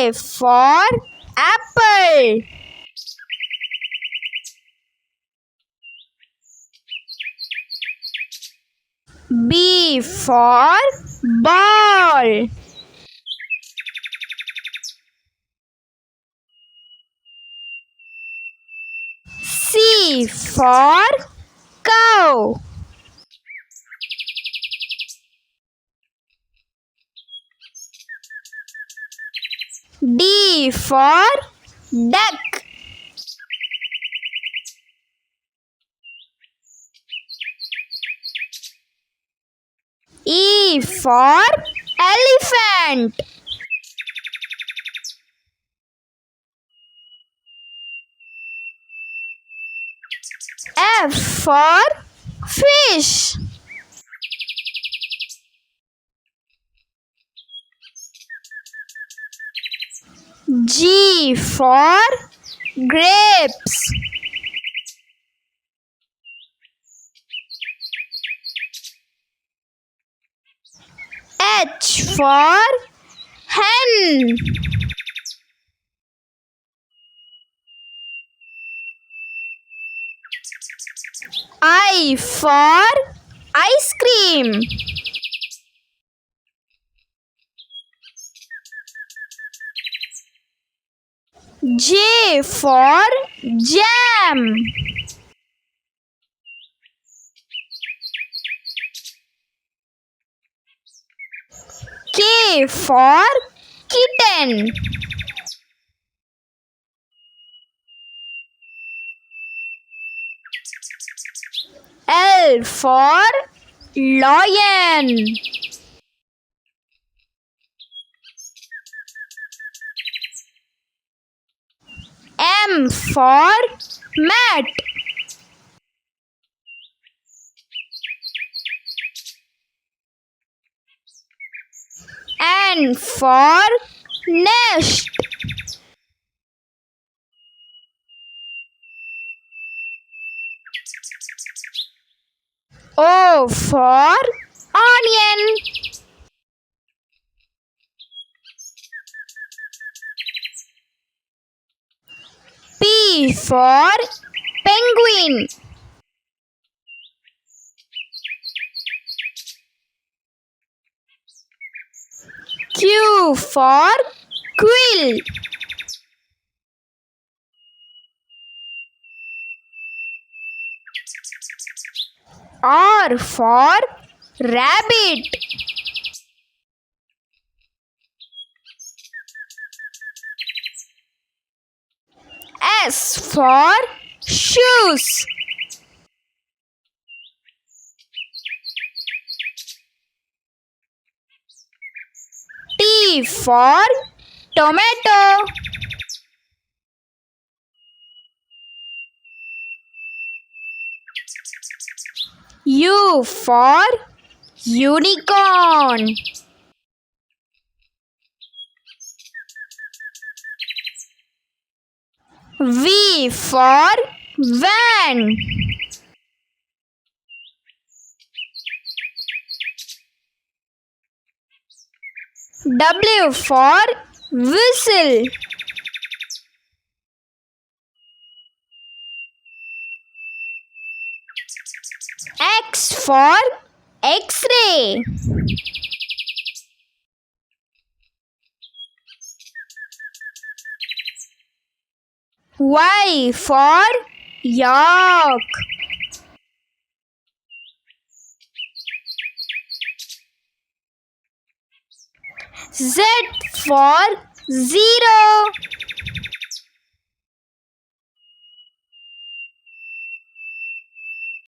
A for apple. B for ball. C for cow. D for duck. E for elephant. F for fish. G for grapes. H for hen. I for ice cream. J for jam. K for kitten. L for lion. M for mat. N for nest. O for onion. P for penguin. Q for quill. R for rabbit. S for shoes. T for tomato. U for unicorn. V for van. W for whistle. X for X-ray. Y for yak. Z for zero.